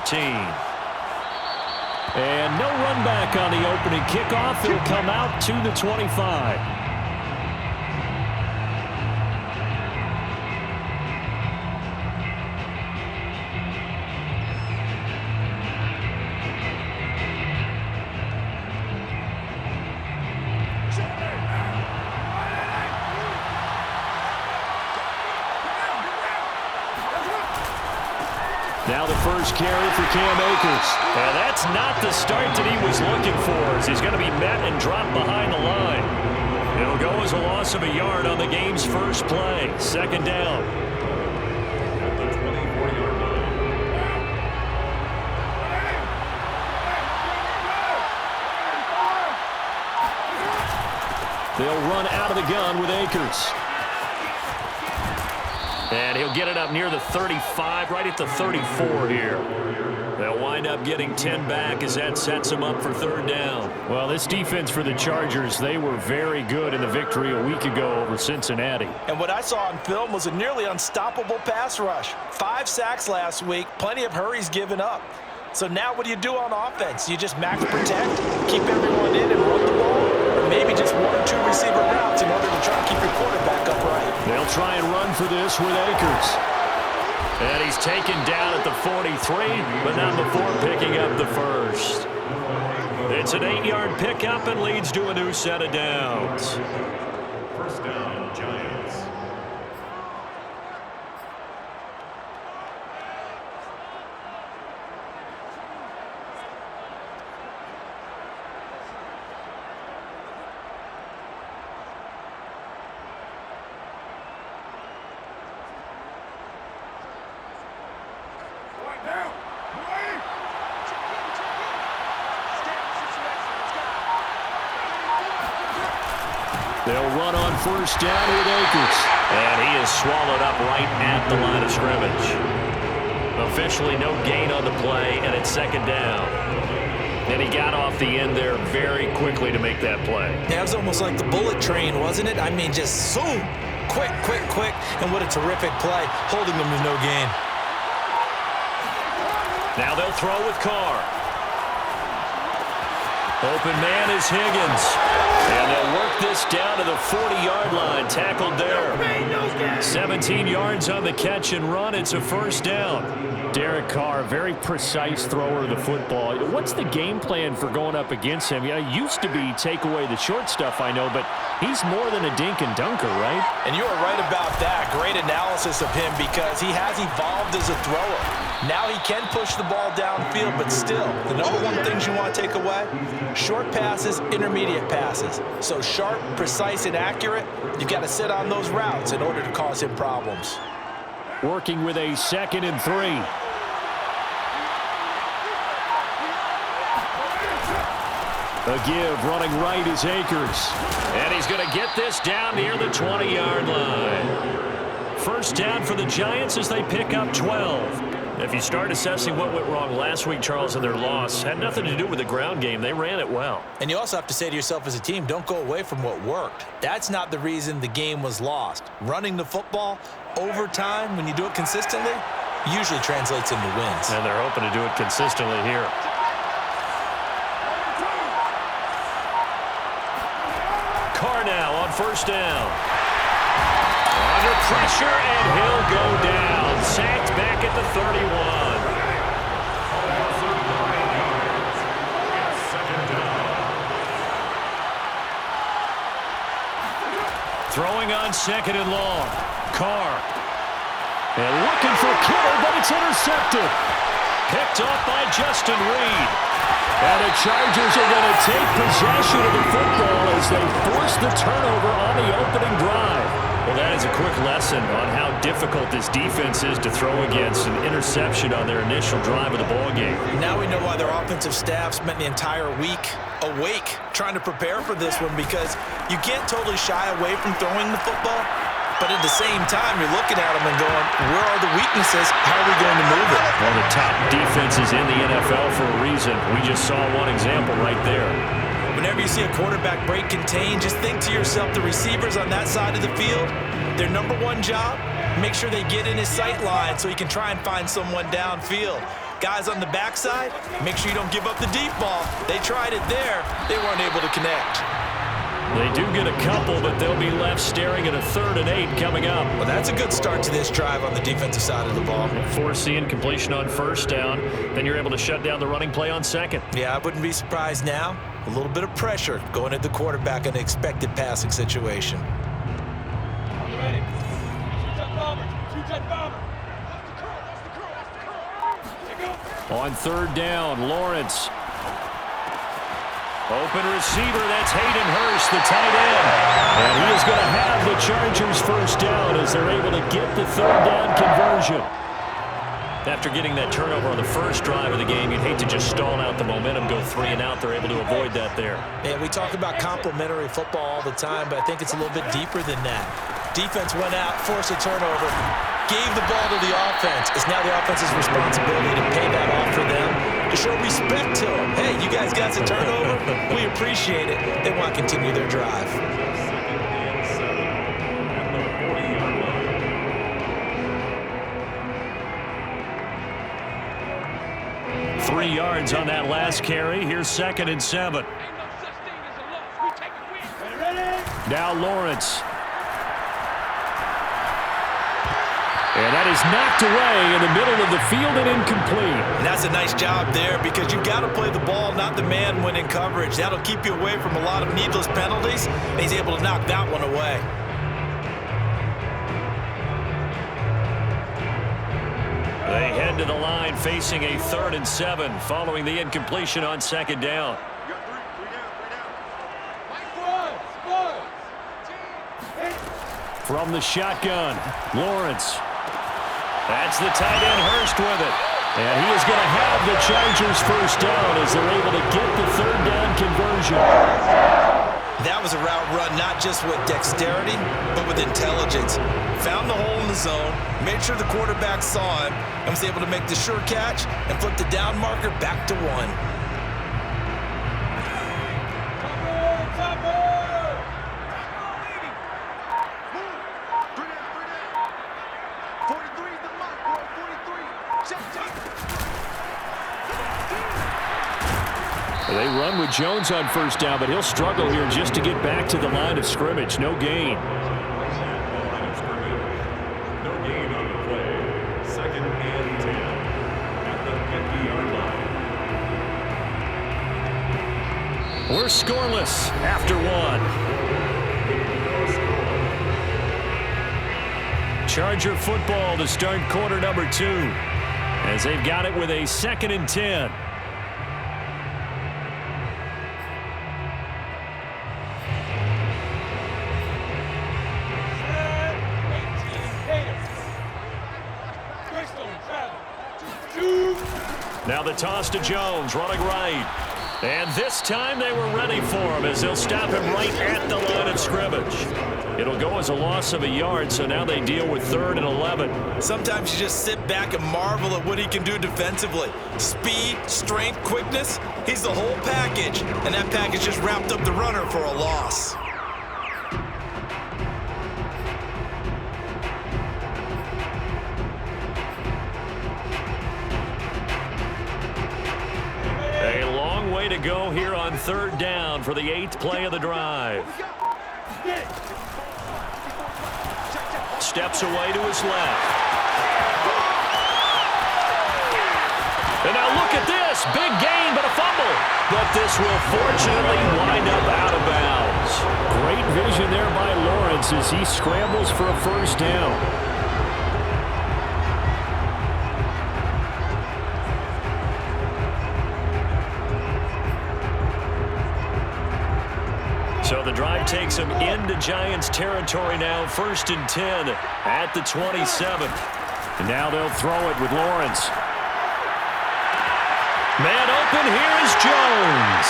15. And no run back on the opening kickoff. It'll come out to the 25. Now the first carry for Cam Akers. And that's not the start that he was looking for, as he's going to be met and dropped behind the line. It'll go as a loss of a yard on the game's first play. Second down. They'll run out of the gun with Akers. And he'll get it up near the 35, right at the 34 here. They'll wind up getting 10 back as that sets them up for third down. Well, this defense for the Chargers, they were very good in the victory a week ago over Cincinnati. And what I saw on film was a nearly unstoppable pass rush. 5 sacks last week, plenty of hurries given up. So now what do you do on offense? You just max protect, keep everyone in and run the ball? Or maybe just 1 or 2 receiver routes in order to try and keep your quarterback upright? They'll try and run for this with Akers. And he's taken down at the 43, but not before picking up the first. It's an 8-yard pickup and leads to a new set of downs. First down, Giants. They'll run on first down with Akers. And he is swallowed up right at the line of scrimmage. Officially no gain on the play, and it's second down. And he got off the end there very quickly to make that play. Yeah, it was almost like the bullet train, wasn't it? I mean, just zoom. Quick, quick, quick. And what a terrific play, holding them to no gain. Now they'll throw with Carr. Open man is Higgins. And they'll work this down to the 40-yard line, tackled there. 17 yards on the catch and run. It's a first down. Derek Carr, very precise thrower of the football. What's the game plan for going up against him? Yeah, it used to be take away the short stuff, I know, but he's more than a dink and dunker, right? And you are right about that. Great analysis of him because he has evolved as a thrower. Now he can push the ball downfield, but still, the number one things you want to take away, short passes, intermediate passes. So sharp, precise, and accurate, you've got to sit on those routes in order to cause him problems. Working with a 2nd and 3. A give, running right is Akers. And he's going to get this down near the 20-yard line. First down for the Giants as they pick up 12. If you start assessing what went wrong last week, Charles, in their loss, had nothing to do with the ground game. They ran it well. And you also have to say to yourself as a team, don't go away from what worked. That's not the reason the game was lost. Running the football over time, when you do it consistently, usually translates into wins. And they're hoping to do it consistently here. Carr now on first down. Under pressure, and he'll go down. Sacked back at the 31. Throwing on 2nd and long. Carr. And looking for Kittle, but it's intercepted. Picked off by Justin Reed. And the Chargers are going to take possession of the football as they force the turnover on the opening drive. Well, that is a quick lesson on how difficult this defense is to throw against. An interception on their initial drive of the ballgame. Now we know why their offensive staff spent the entire week awake trying to prepare for this one, because you can't totally shy away from throwing the football, but at the same time, you're looking at them and going, where are the weaknesses? How are we going to move it? Well, the top defenses in the NFL for a reason. We just saw one example right there. Whenever you see a quarterback break contain, just think to yourself, the receivers on that side of the field, their number one job, make sure they get in his sight line so he can try and find someone downfield. Guys on the backside, make sure you don't give up the deep ball. They tried it there. They weren't able to connect. They do get a couple, but they'll be left staring at a 3rd and 8 coming up. Well, that's a good start to this drive on the defensive side of the ball. Force the incompletion on 1st down. Then you're able to shut down the running play on 2nd. Yeah, I wouldn't be surprised now. A little bit of pressure going at the quarterback in an expected passing situation. On 3rd down, Lawrence. Open receiver, that's Hayden Hurst, the tight end. And he is going to have the Chargers 1st down as they're able to get the 3rd down conversion. After getting that turnover on the first drive of the game, you'd hate to just stall out the momentum, go 3 and out. They're able to avoid that there. Yeah, we talk about complementary football all the time, but I think it's a little bit deeper than that. Defense went out, forced a turnover, gave the ball to the offense. It's now the offense's responsibility to pay that off for them, to show respect to them. Hey, you guys got a turnover? We appreciate it. They want to continue their drive. Three yards on that last carry. Here's 2nd and 7. Now Lawrence. And that is knocked away in the middle of the field and incomplete. And that's a nice job there because you've got to play the ball, not the man when in coverage. That'll keep you away from a lot of needless penalties. And he's able to knock that one away. They head to the line facing a 3rd and 7 following the incompletion on 2nd down. From the shotgun, Lawrence. That's the tight end Hurst with it. And he is going to have the Chargers 1st down as they're able to get the 3rd down conversion. That was a route run not just with dexterity, but with intelligence. Found the hole in the zone, made sure the quarterback saw him, and was able to make the sure catch and flip the down marker back to 1. They run with Jones on 1st down, but he'll struggle here just to get back to the line of scrimmage. No gain. No gain on the play. 2nd and 10 at the 50-yard line. We're scoreless after 1. Charger football to start quarter number 2 as they've got it with a 2nd and 10. Now the toss to Jones, running right. And this time they were ready for him as they'll stop him right at the line of scrimmage. It'll go as a loss of a yard, so now they deal with 3rd and 11. Sometimes you just sit back and marvel at what he can do defensively. Speed, strength, quickness, he's the whole package. And that package just wrapped up the runner for a loss. To go here on 3rd down for the 8th play of the drive. Steps away to his left. And now look at this. Big gain, but a fumble. But this will fortunately wind up out of bounds. Great vision there by Lawrence as he scrambles for a 1st down. So the drive takes him into Giants territory now, 1st and 10 at the 27. And now they'll throw it with Lawrence. Man open, here is Jones.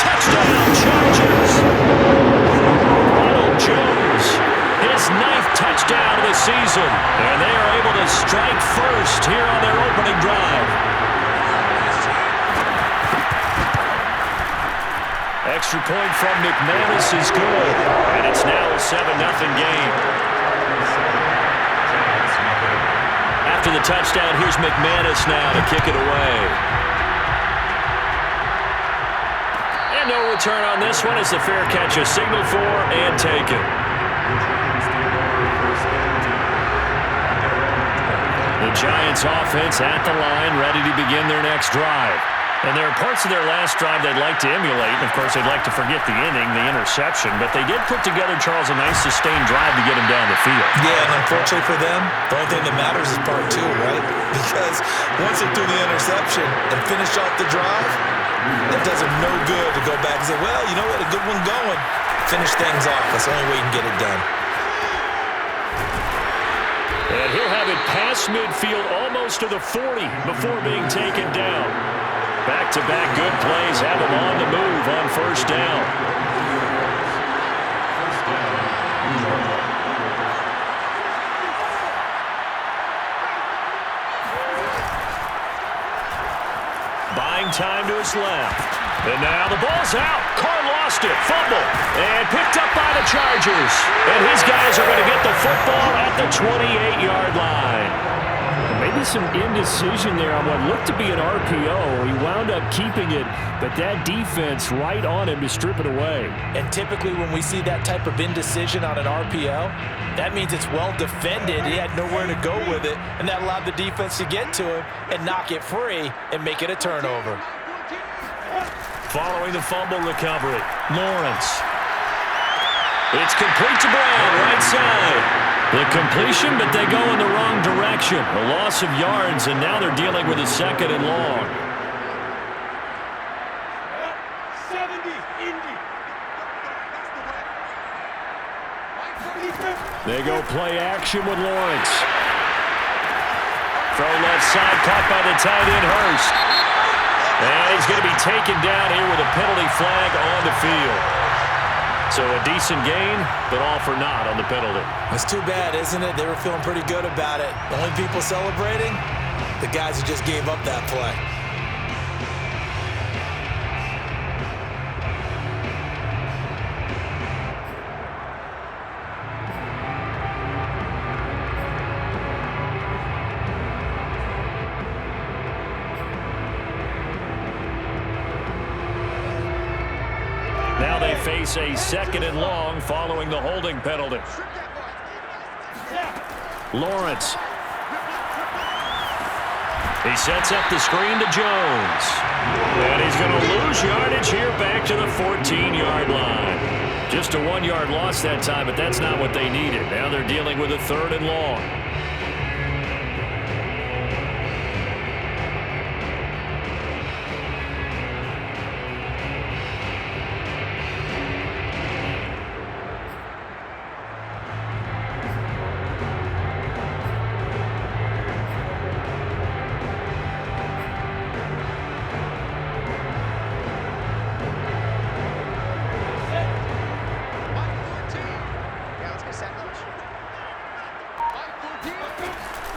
Touchdown, Chargers. Ronald Jones, his 9th touchdown of the season. And they are able to strike first here on their opening drive. Extra point from McManus is good, and it's now a 7-0 game. After to the touchdown. Here's McManus now to kick it away. And no return on this one as the fair catch is signaled for and taken. The Giants offense at the line, ready to begin their next drive. And there are parts of their last drive they'd like to emulate. And, of course, they'd like to forget the inning, the interception. But they did put together, Charles, a nice sustained drive to get him down the field. Yeah, and unfortunately for them, the only thing that matters is part two, right? Because once they threw the interception and finished off the drive, it does them no good to go back and say, well, you know what, a good one going. Finish things off. That's the only way you can get it done. And he'll have it past midfield almost to the 40 before being taken down. Back-to-back good plays have him on the move on first down. Buying time to his left. And now the ball's out. Carr lost it. Fumble. And picked up by the Chargers. And his guys are going to get the football at the 28-yard line. Maybe some indecision there on what looked to be an RPO. He wound up keeping it, but that defense right on him to strip it away. And typically when we see that type of indecision on an RPO, that means it's well defended. He had nowhere to go with it, and that allowed the defense to get to him and knock it free and make it a turnover. Following the fumble recovery, Lawrence. It's complete to Brown, right side. The completion, but they go in the wrong direction. A loss of yards, and now they're dealing with a second and long. 70, Indy. They go play action with Lawrence. Throw left side, caught by the tight end, Hurst. And he's going to be taken down here with a penalty flag on the field. So a decent gain, but all for naught on the penalty. It's too bad, isn't it? They were feeling pretty good about it. The only people celebrating, the guys who just gave up that play. Now they face a second and long following the holding penalty. Lawrence. He sets up the screen to Jones. And he's going to lose yardage here back to the 14-yard line. Just a 1-yard loss that time, but that's not what they needed. Now they're dealing with a third and long.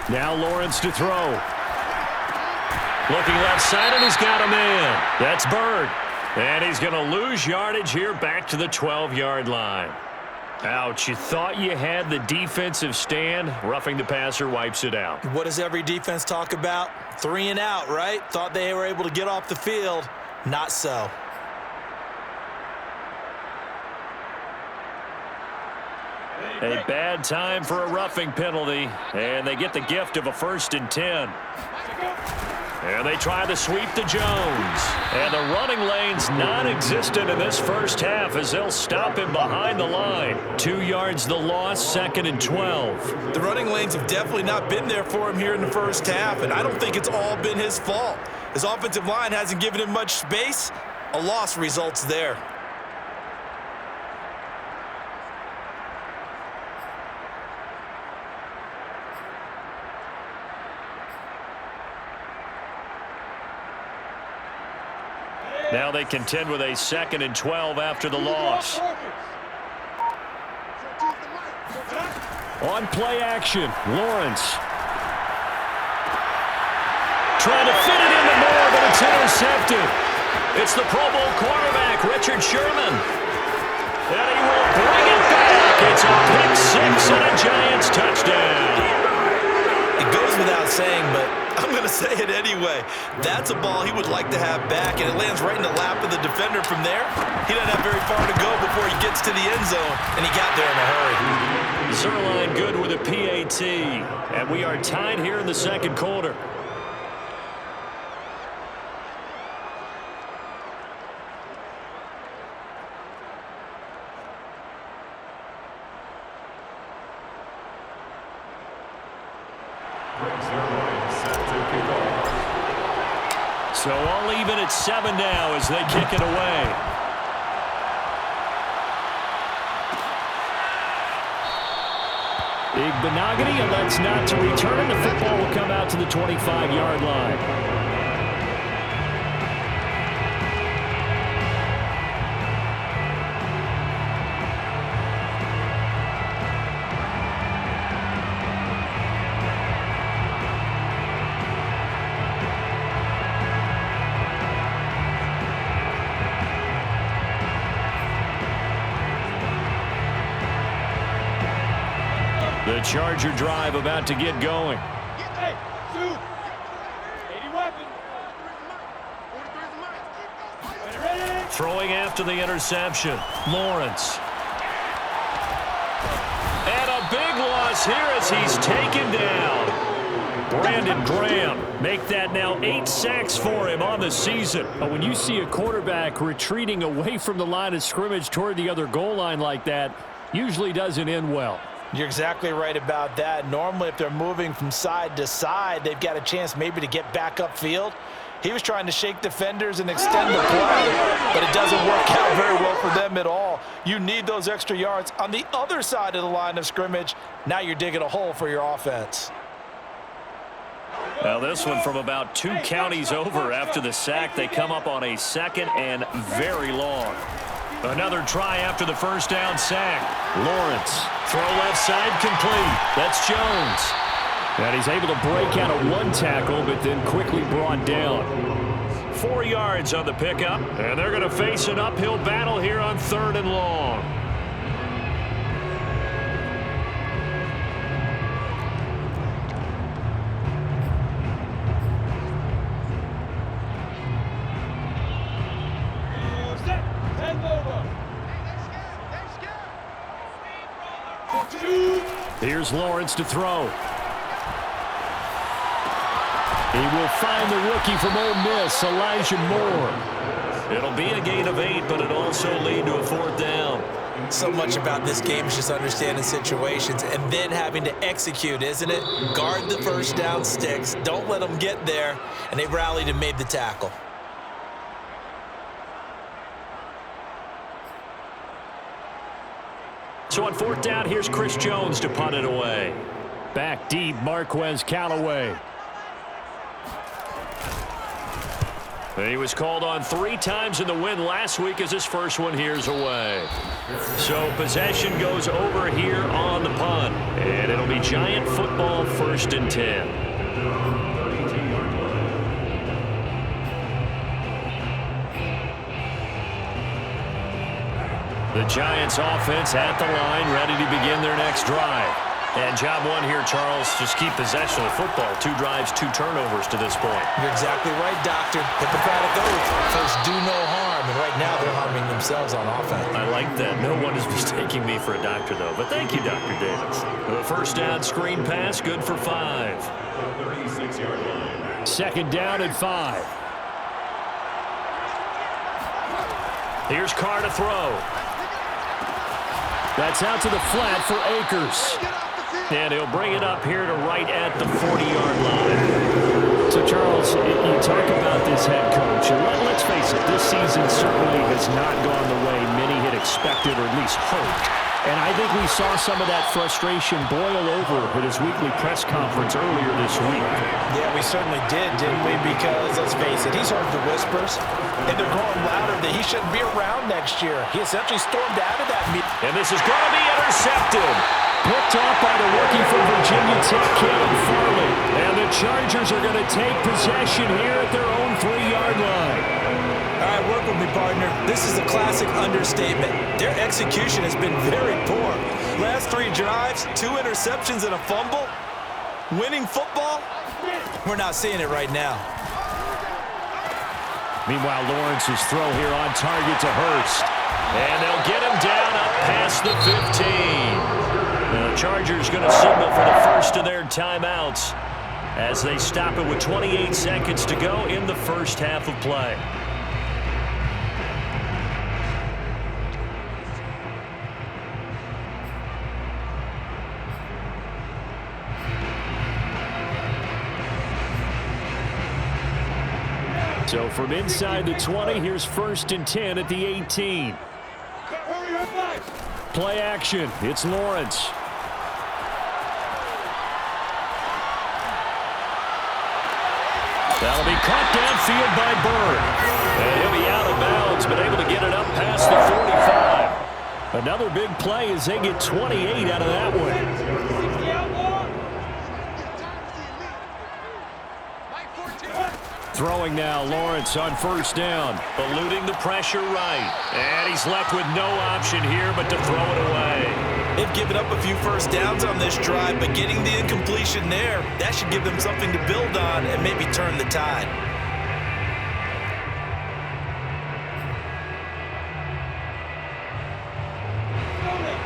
Now Lawrence to throw. Looking left side, and he's got a man. That's Bird. And he's going to lose yardage here back to the 12-yard line. Ouch, you thought you had the defensive stand. Roughing the passer wipes it out. What does every defense talk about? 3 and out, right? Thought they were able to get off the field. Not so. A bad time for a roughing penalty, and they get the gift of a 1st and 10. And they try to sweep to Jones. And the running lane's non-existent in this first half as they'll stop him behind the line. 2 yards the loss, 2nd and 12. The running lanes have definitely not been there for him here in the first half, and I don't think it's all been his fault. His offensive line hasn't given him much space. A loss results there. Now they contend with a 2nd and 12 after the loss. On play action, Lawrence. Trying to fit it into Moore, but it's intercepted. It's the Pro Bowl quarterback, Richard Sherman. And he will bring it back. It's a pick 6 and a Giants touchdown. It goes without saying, but I'm going to say it anyway. That's a ball he would like to have back, and it lands right in the lap of the defender. From there, he doesn't have very far to go before he gets to the end zone, and he got there in a hurry. Zerline good with a PAT, and we are tied here in the second quarter. So all even at 7 now as they kick it away. Igbenogany elects not to return, and the football will come out to the 25-yard line. The Charger drive about to get going. Throwing after the interception, Lawrence. And a big loss here as he's taken down. Brandon Graham, make that now 8 sacks for him on the season. But when you see a quarterback retreating away from the line of scrimmage toward the other goal line like that, usually doesn't end well. You're exactly right about that. Normally, if they're moving from side to side, they've got a chance maybe to get back upfield. He was trying to shake defenders and extend the play, but it doesn't work out very well for them at all. You need those extra yards on the other side of the line of scrimmage. Now you're digging a hole for your offense. Now this one from about 2 counties over after the sack. They come up on a 2nd and very long. Another try after the first down sack. Lawrence, throw left side complete. That's Jones. And he's able to break out of 1 tackle, but then quickly brought down. 4 yards on the pickup, and they're going to face an uphill battle here on 3rd and long. Here's Lawrence to throw. He will find the rookie from Ole Miss, Elijah Moore. It'll be a gain of 8, but it'll also lead to a 4th down. So much about this game is just understanding situations and then having to execute, isn't it? Guard the first down sticks. Don't let them get there. And they rallied and made the tackle. So on 4th down, here's Chris Jones to punt it away. Back deep, Marquez Callaway. He was called on 3 times in the win last week as his first one here's away. So possession goes over here on the punt. And it'll be Giant football 1st and 10. The Giants offense at the line, ready to begin their next drive. And job 1 here, Charles, just keep possession of the football. 2 drives, 2 turnovers to this point. You're exactly right, Doctor. Hippocratic oath. First, do no harm. And right now, they're harming themselves on offense. I like that. No one is mistaking me for a doctor, though. But thank you, Dr. Davis. The first down screen pass, good for 5. 36-yard line. 2nd down and 5. Here's Carr to throw. That's out to the flat for Akers. And he'll bring it up here to right at the 40-yard line. So, Charles, you talk about this head coach, and let's face it, this season certainly has not gone the way many had expected or at least hoped. And I think we saw some of that frustration boil over at his weekly press conference earlier this week. Yeah, we certainly did, didn't we? Because, let's face it, he's heard the whispers, and they're growing louder that he shouldn't be around next year. He essentially stormed out of that meeting. And this is going to be intercepted. Picked off by the rookie from Virginia Tech, Caleb Farley. And the Chargers are going to take possession here at their own 3-yard line. All right, work with me, partner. This is a classic understatement. Their execution has been very poor. Last 3 drives, 2 interceptions and a fumble. Winning football, We're not seeing it right now. Meanwhile, Lawrence's throw here on target to Hurst. And they'll get him down up past the 15. The Chargers going to signal for the first of their timeouts as they stop it with 28 seconds to go in the first half of play. So from inside the 20, here's 1st and 10 at the 18. Play action. It's Lawrence. That'll be caught downfield by Bird. And he'll be out of bounds, but able to get it up past the 45. Another big play as they get 28 out of that one. Throwing now, Lawrence on 1st down. Eluding the pressure right. And he's left with no option here but to throw it away. They've given up a few first downs on this drive, but getting the incompletion there, that should give them something to build on and maybe turn the tide.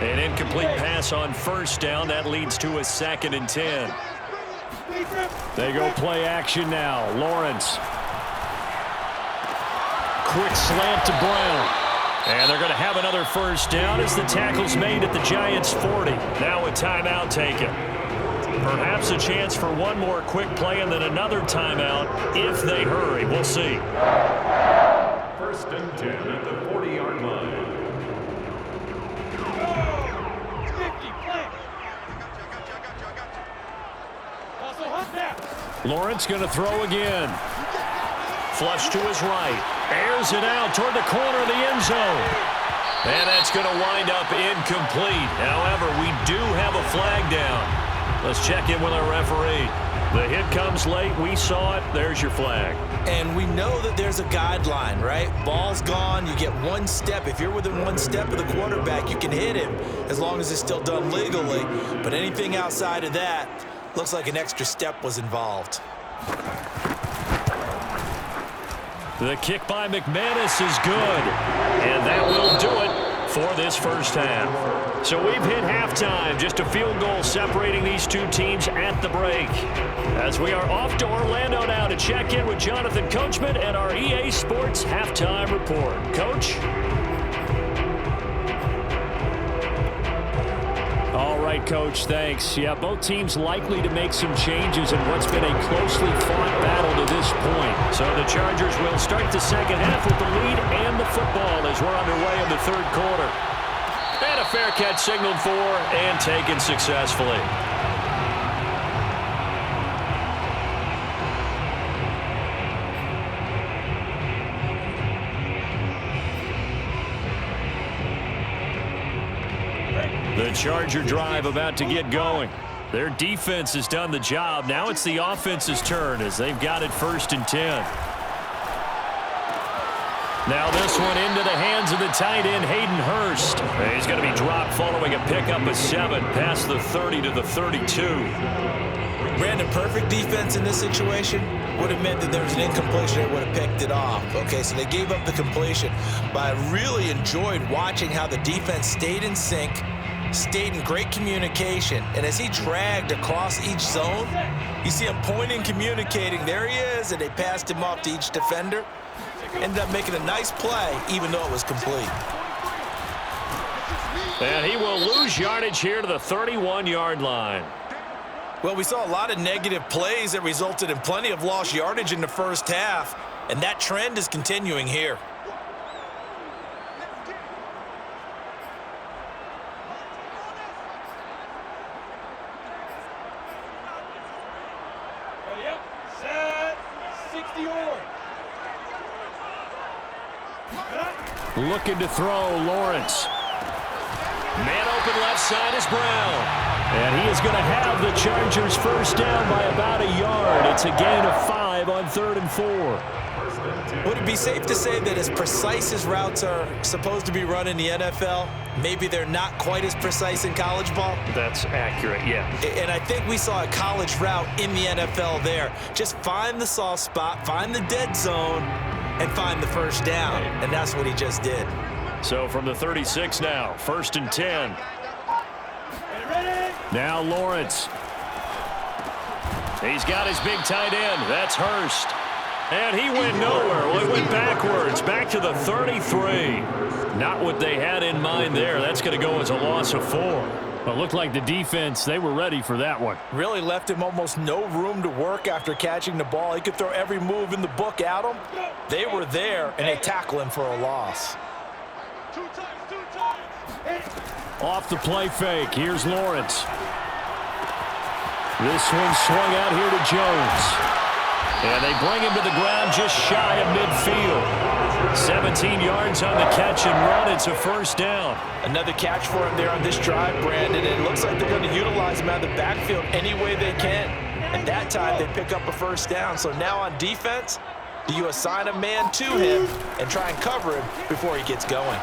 An incomplete pass on 1st down. That leads to a 2nd and 10. They go play action now. Lawrence. Quick slant to Brown. And they're going to have another 1st down as the tackle's made at the Giants' 40. Now a timeout taken. Perhaps a chance for one more quick play and then another timeout if they hurry. We'll see. 1st and 10 at the 40-yard line. Lawrence going to throw again. Flush to his right. Airs it out toward the corner of the end zone. And that's going to wind up incomplete. However, we do have a flag down. Let's check in with our referee. The hit comes late. We saw it. There's your flag. And we know that there's a guideline, right? Ball's gone. You get 1 step. If you're within 1 step of the quarterback, you can hit him as long as it's still done legally. But anything outside of that, looks like an extra step was involved. The kick by McManus is good. And that will do it for this first half. So we've hit halftime. Just a field goal separating these two teams at the break. As we are off to Orlando now to check in with Jonathan Coachman and our EA Sports Halftime Report. Coach? All right, Coach, thanks. Yeah, both teams likely to make some changes in what's been a closely fought battle to this point. So the Chargers will start the second half with the lead and the football as we're underway in the 3rd quarter. And a fair catch signaled for and taken successfully. The Charger drive about to get going. Their defense has done the job. Now it's the offense's turn as they've got it 1st and 10. Now this one into the hands of the tight end, Hayden Hurst. He's going to be dropped following a pickup of 7 past the 30 to the 32. Brandon, perfect defense in this situation would have meant that there was an incompletion that would have picked it off. Okay, so they gave up the completion. But I really enjoyed watching how the defense stayed in sync, stayed in great communication, and as he dragged across each zone, you see him pointing, communicating. There he is, and they passed him off to each defender. Ended up making a nice play, even though it was complete. And he will lose yardage here to the 31-yard line. Well, we saw a lot of negative plays that resulted in plenty of lost yardage in the first half, and that trend is continuing here. Looking to throw, Lawrence. Man open left side is Brown. And he is going to have the Chargers 1st down by about a yard. It's a gain of 5 on 3rd and 4. Would it be safe to say that as precise as routes are supposed to be run in the NFL, maybe they're not quite as precise in college ball? That's accurate, yeah. And I think we saw a college route in the NFL there. Just find the soft spot, find the dead zone, and find the first down. And that's what he just did. So from the 36 now, 1st and 10. Now Lawrence. He's got his big tight end. That's Hurst. And he went nowhere. Well, he went backwards, back to the 33. Not what they had in mind there. That's going to go as a loss of 4. Well, it looked like the defense, they were ready for that one. Really left him almost no room to work after catching the ball. He could throw every move in the book at him. They were there, and they tackle him for a loss. Off the play fake. Here's Lawrence. This one swung out here to Jones. And they bring him to the ground just shy of midfield. 17 yards on the catch and run. It's a first down. Another catch for him there on this drive, Brandon. It looks like they're going to utilize him out of the backfield any way they can. And that time they pick up a first down. So now on defense, do you assign a man to him and try and cover him before he gets going?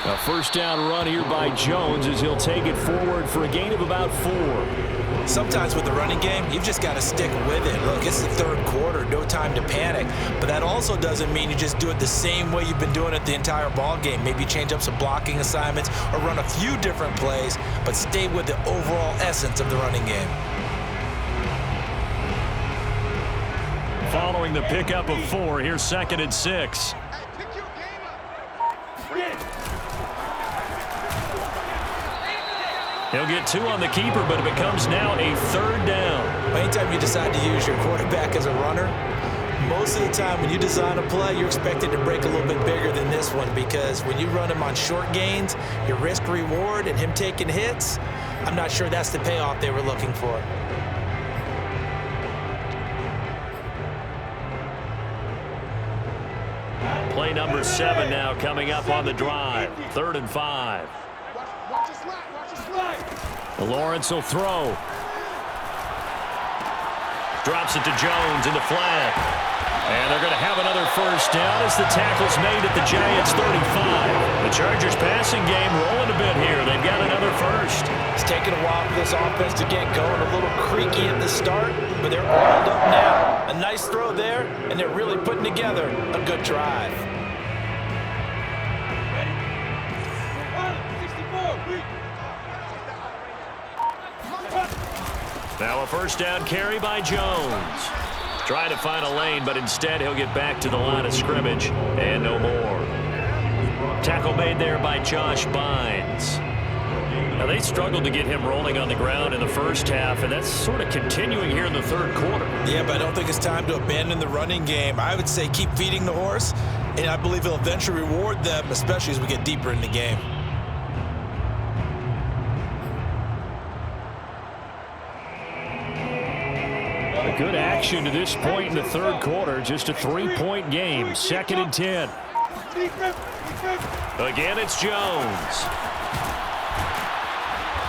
A first down run here by Jones as he'll take it forward for a gain of about 4. Sometimes with the running game, you've just got to stick with it. Look, it's the third quarter, no time to panic. But that also doesn't mean you just do it the same way you've been doing it the entire ball game. Maybe change up some blocking assignments or run a few different plays, but stay with the overall essence of the running game. Following the pickup of 4, here's 2nd and 6. He'll get 2 on the keeper, but it becomes now a 3rd down. Anytime you decide to use your quarterback as a runner, most of the time when you design a play, you're expected to break a little bit bigger than this one, because when you run him on short gains, your risk-reward and him taking hits, I'm not sure that's the payoff they were looking for. Play number 7 now coming up on the drive. 3rd and 5. Lawrence will throw. Drops it to Jones in the flat. And they're going to have another first down as the tackle's made at the Giants' 35. The Chargers passing game rolling a bit here. They've got another first. It's taken a while for this offense to get going. A little creaky at the start, but they're oiled up now. A nice throw there, and they're really putting together a good drive. Now a first down carry by Jones. Trying to find a lane, but instead he'll get back to the line of scrimmage and no more. Tackle made there by Josh Bynes. Now they struggled to get him rolling on the ground in the first half, and that's sort of continuing here in the 3rd quarter. Yeah, but I don't think it's time to abandon the running game. I would say keep feeding the horse, and I believe he'll eventually reward them, especially as we get deeper in the game. Good action to this point in the 3rd quarter. Just a 3-point game. 2nd and 10. Again, it's Jones.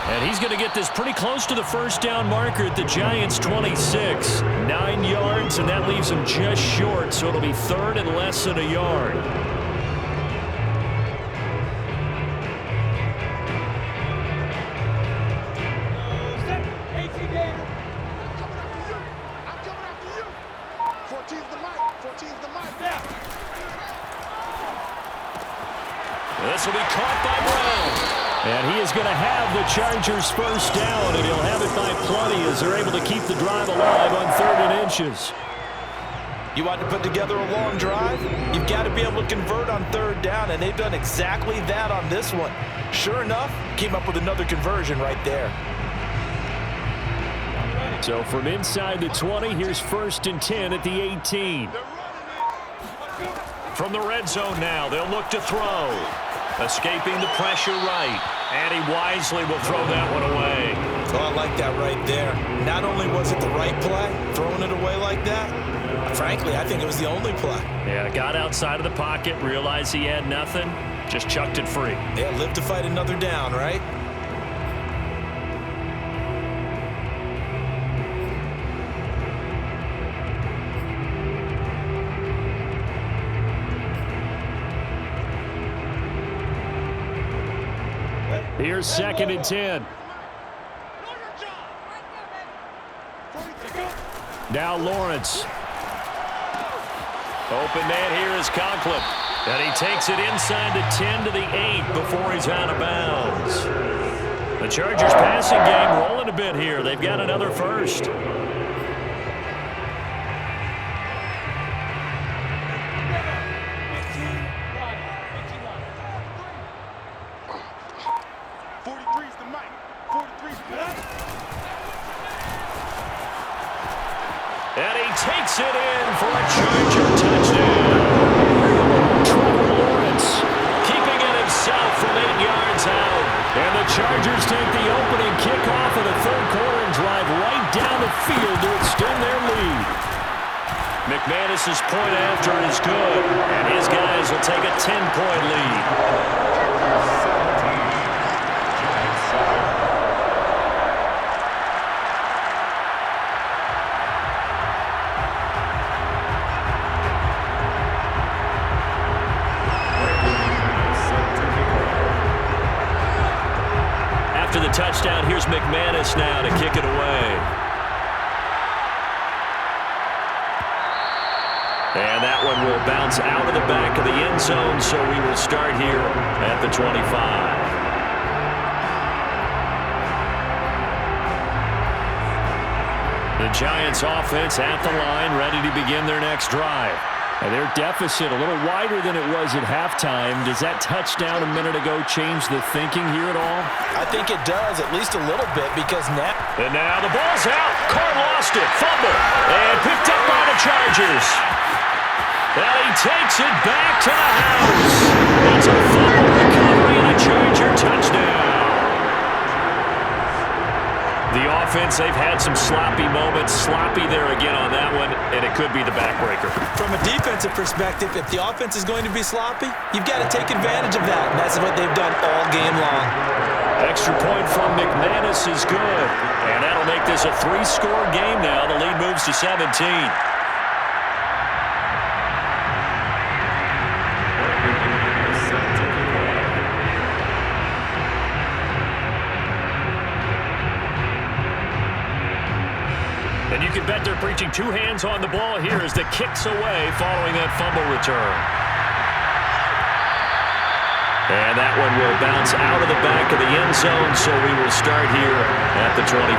And he's going to get this pretty close to the first down marker at the Giants' 26. 9 yards, and that leaves him just short, so it'll be 3rd and less than a yard. This will be caught by Brown. And he is going to have the Chargers first down, and he'll have it by plenty as they're able to keep the drive alive on 3rd and inches. You want to put together a long drive? You've got to be able to convert on 3rd down, and they've done exactly that on this one. Sure enough, came up with another conversion right there. So from inside the 20, here's 1st and 10 at the 18. From the red zone now, they'll look to throw. Escaping the pressure right. And he wisely will throw that one away. Oh, I like that right there. Not only was it the right play, throwing it away like that, frankly, I think it was the only play. Yeah, got outside of the pocket, realized he had nothing, just chucked it free. Yeah, live to fight another down, right? Here's 2nd and 10. Now Lawrence. Open man here is Conklin. And he takes it inside the 10 to the 8 before he's out of bounds. The Chargers passing game rolling a bit here. They've got another first. And he takes it in for a Charger touchdown. Trevor Lawrence keeping it himself from 8 yards out. And the Chargers take the opening kickoff of the third quarter and drive right down the field to extend their lead. McManus's point after is good, and his guys will take a 10-point lead. After the touchdown, here's McManus now to kick it away. And that one will bounce out of the back of the end zone, so we will start here at the 25. The Giants offense at the line, ready to begin their next drive. And their deficit a little wider than it was at halftime. Does that touchdown a minute ago change the thinking here at all? I think it does, at least a little bit, because now... And now the ball's out. Carr lost it. Fumble. And picked up by the Chargers. And he takes it back to the house. It's a fumble recovery and a Charger touchdown. The offense, they've had some sloppy moments. Sloppy there again on that one, and it could be the backbreaker. From a defensive perspective, if the offense is going to be sloppy, you've got to take advantage of that, and that's what they've done all game long. Extra point from McManus is good, and that'll make this a 3-score game now. The lead moves to 17. And you can bet they're preaching 2 hands on the ball here as the kick's away following that fumble return. And that one will bounce out of the back of the end zone, so we will start here at the 25.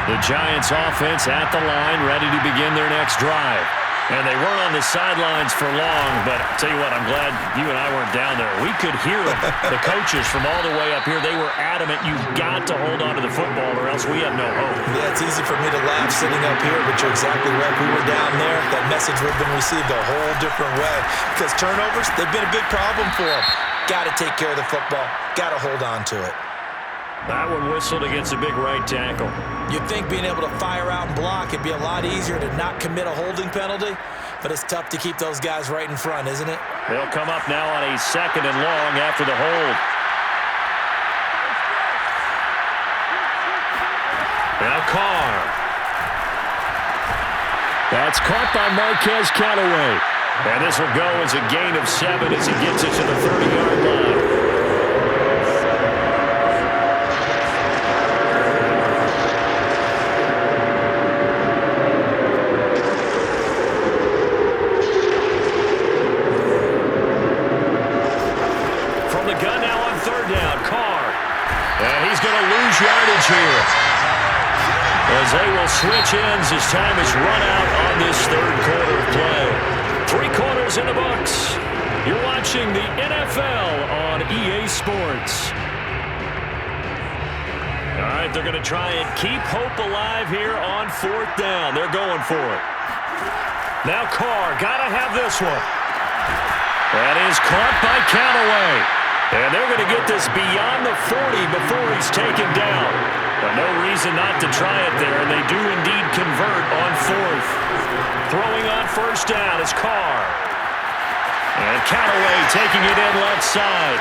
The Giants offense at the line, ready to begin their next drive. And they weren't on the sidelines for long, but I'll tell you what, I'm glad you and I weren't down there. We could hear the coaches from all the way up here. They were adamant, you've got to hold on to the football or else we have no hope. Yeah, it's easy for me to laugh sitting up here, but you're exactly right. We were down there. That message would have been received a whole different way. Because turnovers, they've been a big problem for them. Got to take care of the football. Got to hold on to it. That one whistled against a big right tackle. You'd think being able to fire out and block, it'd be a lot easier to not commit a holding penalty, but it's tough to keep those guys right in front, isn't it? They'll come up now on a 2nd and long after the hold. Now Carr. That's caught by Marquez Callaway. And this will go as a gain of 7 as he gets it to the 30-yard line. Yardage here as they will switch ends as time is run out on this third quarter of play. 3 quarters in the books. You're watching the NFL on EA Sports. All right, they're going to try and keep hope alive here on 4th down. They're going for it. Now Carr, got to have this one. That is caught by Callaway. And they're going to get this beyond the 40 before he's taken down. But no reason not to try it there, and they do indeed convert on 4th. Throwing on 1st down is Carr. And Callaway taking it in left side.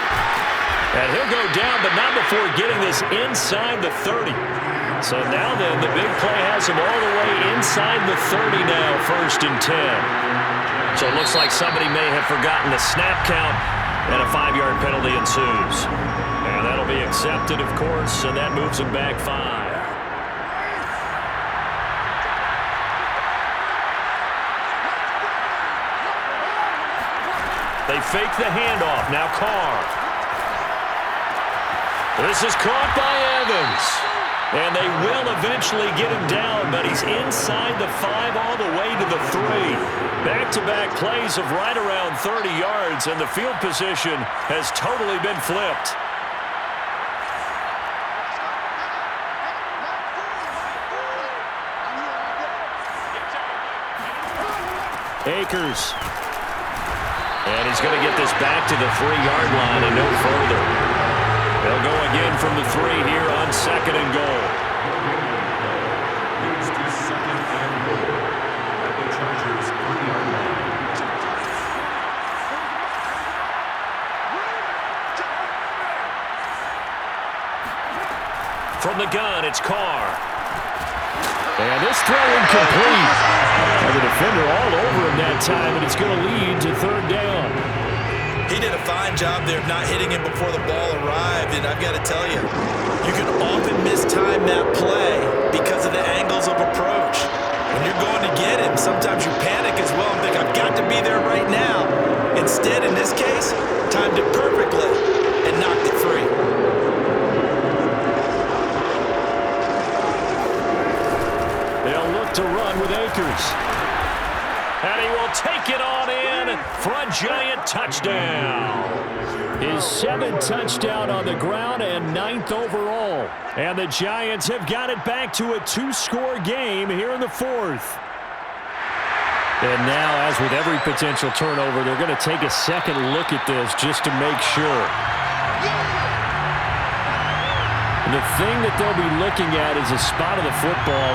And he'll go down, but not before getting this inside the 30. So now then, the big play has him all the way inside the 30 now, 1st and 10. So it looks like somebody may have forgotten the snap count, and a 5-yard penalty ensues. And that'll be accepted, of course, and that moves them back 5. They fake the handoff. Now Carr. This is caught by Evans. And they will eventually get him down, but he's inside the 5 all the way to the 3. Back-to-back plays of right around 30 yards, and the field position has totally been flipped. Akers. And he's going to get this back to the 3-yard line and no further. They'll go again from the 3 here on 2nd and goal. Moves to 2nd and goal at the Chargers' 3-yard line. From the gun, it's Carr. And this throw incomplete. And the defender all over him that time, and it's going to lead to 3rd down. He did a fine job there of not hitting him before the ball arrived, and I've got to tell you, you can often mistime that play because of the angles of approach. When you're going to get him, sometimes you panic as well and think, I've got to be there right now. Instead, in this case, timed it perfectly and knocked it free. They'll look to run with Akers. And he will take it on in for a giant touchdown. His 7th touchdown on the ground and 9th overall. And the Giants have got it back to a 2-score game here in the 4th. And now, as with every potential turnover, they're going to take a second look at this just to make sure. The thing that they'll be looking at is a spot of the football,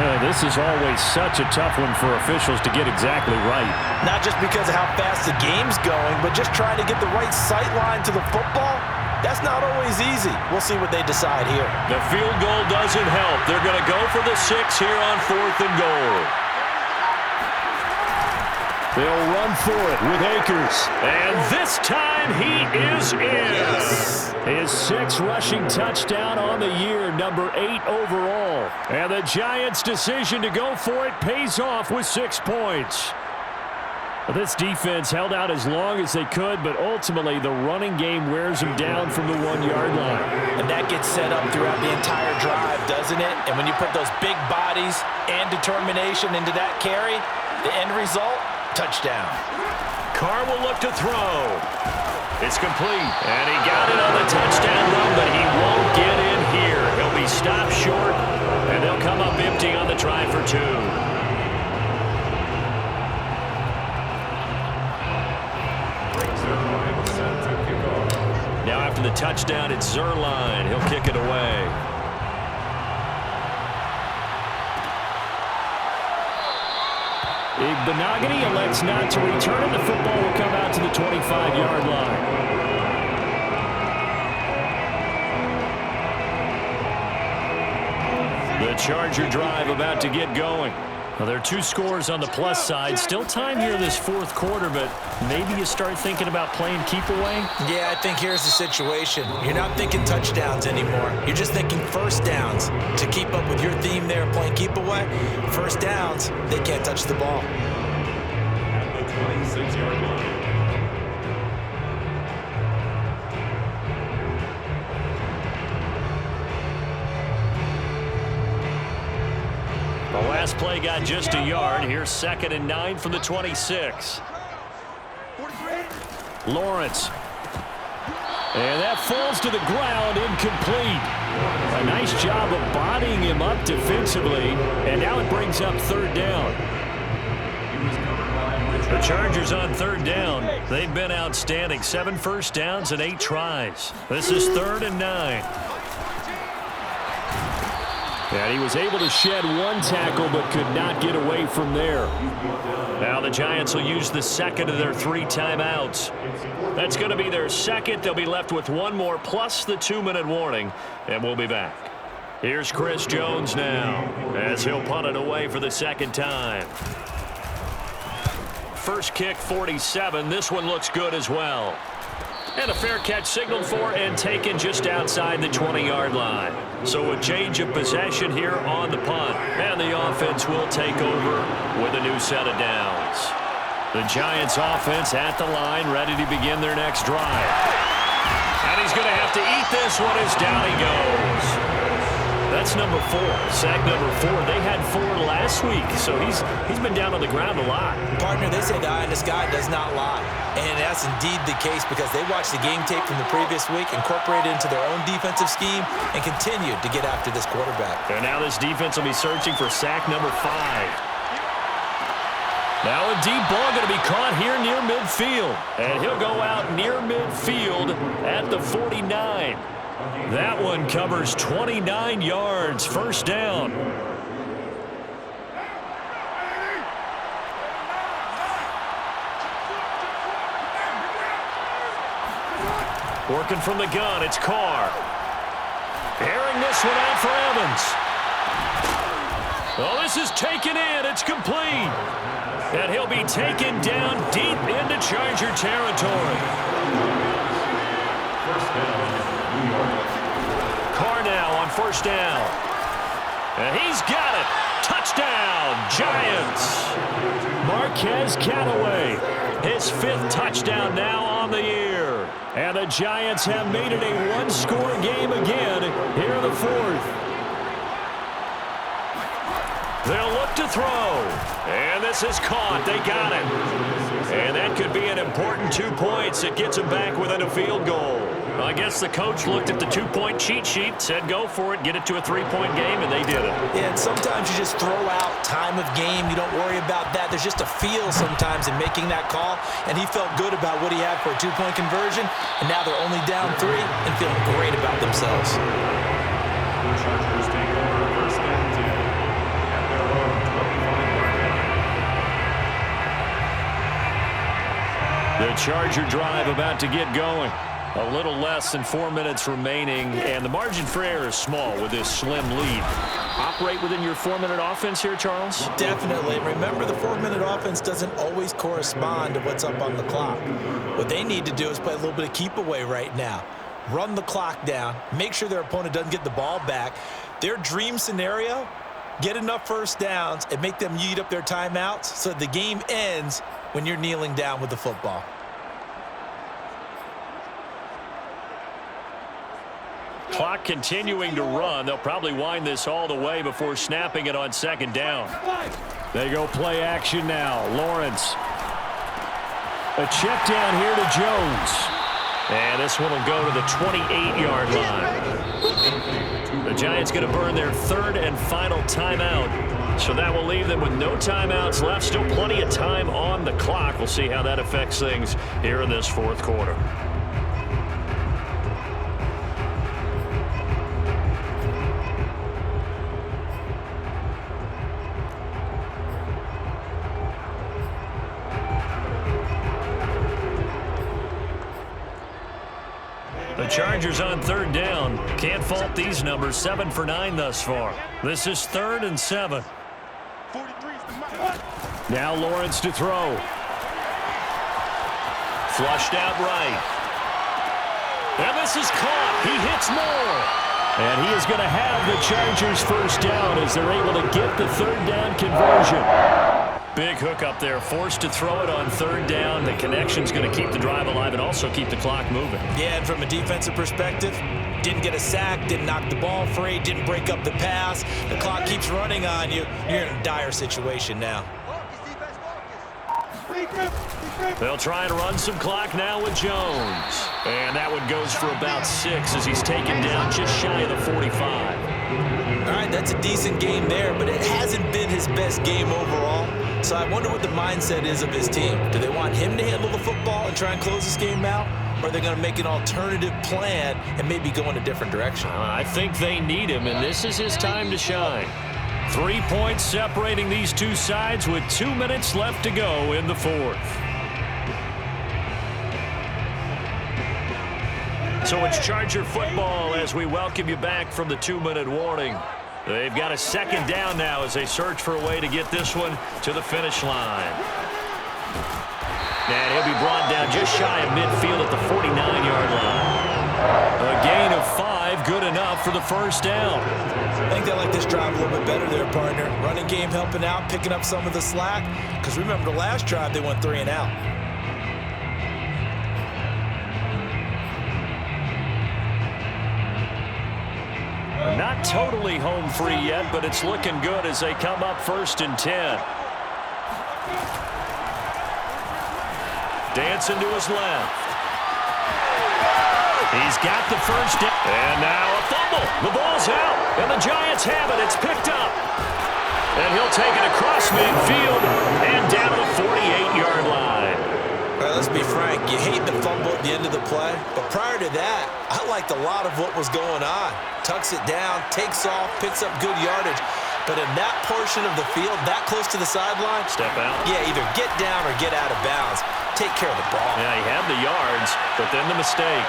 and this is always such a tough one for officials to get exactly right. Not just because of how fast the game's going, but just trying to get the right sight line to the football. That's not always easy. We'll see what they decide here. The field goal doesn't help. They're going to go for the 6 here on 4th and goal. They'll run for it with Akers. And this time he is in. Yes. His 6th rushing touchdown on the year, number 8 overall. And the Giants' decision to go for it pays off with 6 points. This defense held out as long as they could, but ultimately the running game wears them down from the 1-yard line. And that gets set up throughout the entire drive, doesn't it? And when you put those big bodies and determination into that carry, the end result, touchdown. Carr will look to throw. It's complete. And he got it on the touchdown run, but he won't get in here. He'll be stopped short, and they'll come up empty on the try for 2. Now after the touchdown, it's Zerline. He'll kick it away. Benogany elects not to return it. The football will come out to the 25-yard line. The Charger drive about to get going. Well, there are 2 scores on the plus side. Still time here this 4th quarter, but maybe you start thinking about playing keep away? Yeah, I think here's the situation. You're not thinking touchdowns anymore. You're just thinking first downs. To keep up with your theme there, playing keep away, first downs, they can't touch the ball. At the 26-yard line. The last play got just a yard. Here's 2nd and 9 from the 26. Lawrence. And that falls to the ground, incomplete. A nice job of bodying him up defensively, and now it brings up 3rd down. The Chargers on 3rd down. They've been outstanding. 7 first downs and 8 tries. This is 3rd and 9. And he was able to shed 1 tackle but could not get away from there. Now the Giants will use the 2nd of their 3 timeouts. That's going to be their 2nd. They'll be left with 1 more plus the 2-minute warning, and we'll be back. Here's Chris Jones now as he'll punt it away for the 2nd time. first kick 47. This one looks good as well. And a fair catch signaled for and taken just outside the 20-yard line. So a change of possession here on the punt. And the offense will take over with a new set of downs. The Giants offense at the line, ready to begin their next drive. And he's going to have to eat this one as down he goes. That's number 4, sack number 4. They had 4 last week, so he's been down on the ground a lot. Partner, they say the eye in the sky does not lie. And that's indeed the case because they watched the game tape from the previous week, incorporated it into their own defensive scheme, and continued to get after this quarterback. And now this defense will be searching for sack number 5. Now a deep ball going to be caught here near midfield. And he'll go out near midfield at the 49. That one covers 29 yards, first down. Working from the gun, it's Carr. Airing this one out for Evans. Oh, this is taken in. It's complete. And he'll be taken down deep into Charger territory. Carr now on first down. And he's got it. Touchdown, Giants. Marquez Callaway, his 5th touchdown now on the year. And the Giants have made it a one-score game again here in the 4th. They'll look to throw. And this is caught. They got it. And that could be an important 2 points. It gets them back within a field goal. I guess the coach looked at the 2-point cheat sheet, said go for it, get it to a 3-point game, and they did it. Yeah, and sometimes you just throw out time of game. You don't worry about that. There's just a feel sometimes in making that call, and he felt good about what he had for a 2-point conversion, and now they're only down 3 and feeling great about themselves. The Chargers take over first and 10 at their own 25-yard line. The Charger drive about to get going. A little less than 4 minutes remaining, and the margin for error is small with this slim lead. Operate within your 4-minute offense here, Charles? Definitely. Remember, the 4-minute offense doesn't always correspond to what's up on the clock. What they need to do is play a little bit of keep away right now. Run the clock down. Make sure their opponent doesn't get the ball back. Their dream scenario, get enough first downs and make them eat up their timeouts so the game ends when you're kneeling down with the football. Clock continuing to run. They'll probably wind this all the way before snapping it on second down. They go play action now. Lawrence. A check down here to Jones. And this one will go to the 28-yard line. The Giants going to burn their 3rd and final timeout. So that will leave them with no timeouts left. Still plenty of time on the clock. We'll see how that affects things here in this 4th quarter. The Chargers on 3rd down. Can't fault these numbers. 7 for 9 thus far. This is 3rd and 7. Now Lawrence to throw. Flushed out right. And this is caught. He hits more. And he is going to have the Chargers first down as they're able to get the 3rd down conversion. Big hook up there, forced to throw it on 3rd down. The connection's going to keep the drive alive and also keep the clock moving. Yeah, and from a defensive perspective, didn't get a sack, didn't knock the ball free, didn't break up the pass. The clock keeps running on you. You're in a dire situation now. They'll try and run some clock now with Jones. And that one goes for about 6 as he's taken down just shy of the 45. All right, that's a decent game there, but it hasn't been his best game overall. So I wonder what the mindset is of his team. Do they want him to handle the football and try and close this game out? Or are they going to make an alternative plan and maybe go in a different direction? I think they need him, and this is his time to shine. 3 points separating these two sides with 2 minutes left to go in the 4th. So it's Charger football as we welcome you back from the 2-minute warning. They've got a 2nd down now as they search for a way to get this one to the finish line. And he'll be brought down just shy of midfield at the 49-yard line. A gain of 5, good enough for the first down. I think they like this drive a little bit better there, partner. Running game helping out, picking up some of the slack. Because remember the last drive, they went 3 and out. Not totally home free yet, but it's looking good as they come up 1st and 10. Dancing to his left. He's got the first down. And now a fumble. The ball's out. And the Giants have it. It's picked up. And he'll take it across midfield and down to the 48-yard line. All right, let's be frank. You hate the fumble at the end of the play. But prior to that, I liked a lot of what was going on. Tucks it down, takes off, picks up good yardage. But in that portion of the field, that close to the sideline, step out. Yeah, either get down or get out of bounds. Take care of the ball. Yeah, he had the yards, but then the mistake.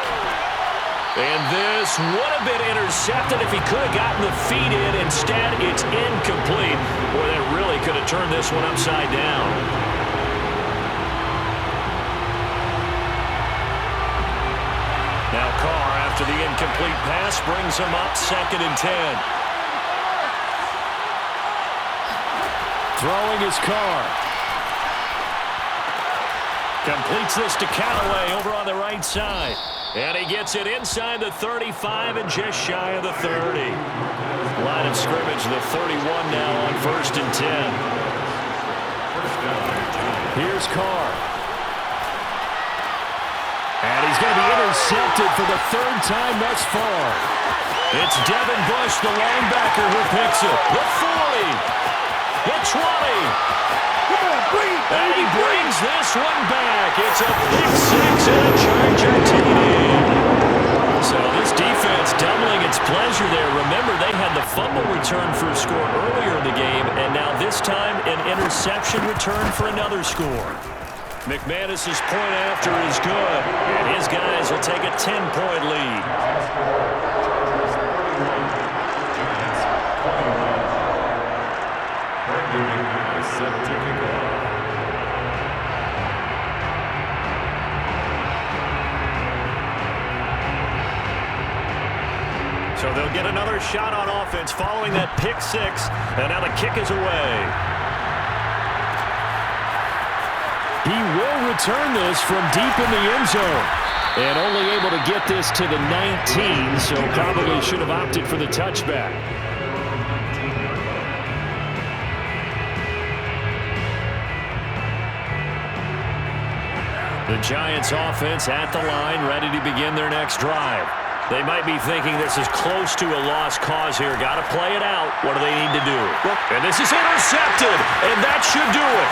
And this would have been intercepted if he could have gotten the feet in. Instead, it's incomplete. Boy, that really could have turned this one upside down. Now Carr, after the incomplete pass, brings him up 2nd and 10. Throwing his Carr. Completes this to Callaway over on the right side. And he gets it inside the 35 and just shy of the 30. Line of scrimmage, the 31 now on 1st and 10. Here's Carr. And he's going to be intercepted for the 3rd time thus far. It's Devin Bush, the linebacker, who picks it. The 40. The 20. And he brings this one back. It's a pick 6 and a Charger TD. So this defense doubling its pleasure there. Remember, they had the fumble return for a score earlier in the game, and now this time an interception return for another score. McManus's point after is good, and his guys will take a 10-point lead. Set to kick off. So they'll get another shot on offense following that pick 6, and now the kick is away. He will return this from deep in the end zone, and only able to get this to the 19, so probably should have opted for the touchback. The Giants offense at the line, ready to begin their next drive. They might be thinking this is close to a lost cause here. Got to play it out. What do they need to do? And this is intercepted, and that should do it.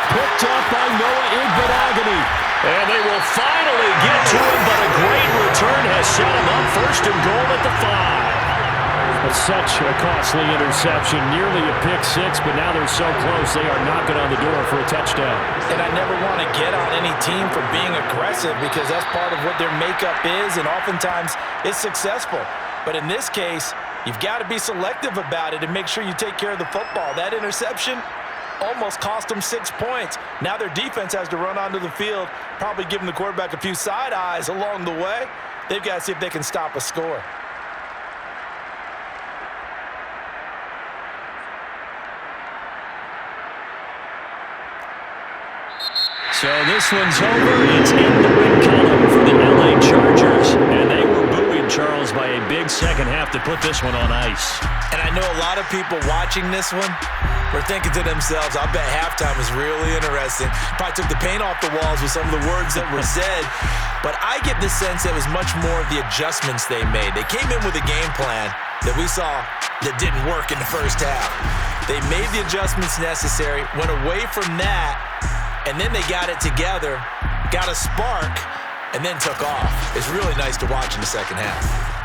Picked up by Noah Igbenogany. And they will finally get to him, but a great return has set him up 1st and goal at the 5. But such a costly interception, nearly a pick 6, but now they're so close they are knocking on the door for a touchdown. And I never want to get on any team for being aggressive because that's part of what their makeup is, and oftentimes it's successful. But in this case, you've got to be selective about it and make sure you take care of the football. That interception almost cost them 6 points. Now their defense has to run onto the field, probably giving the quarterback a few side eyes along the way. They've got to see if they can stop a score. So this one's over. It's in the win column for the LA Chargers. And they were buoyed, Charles, by a big second half to put this one on ice. And I know a lot of people watching this one were thinking to themselves, I bet halftime was really interesting. Probably took the paint off the walls with some of the words that were said. But I get the sense that it was much more of the adjustments they made. They came in with a game plan that we saw that didn't work in the first half. They made the adjustments necessary, went away from that, and then they got it together, got a spark, and then took off. It's really nice to watch in the second half.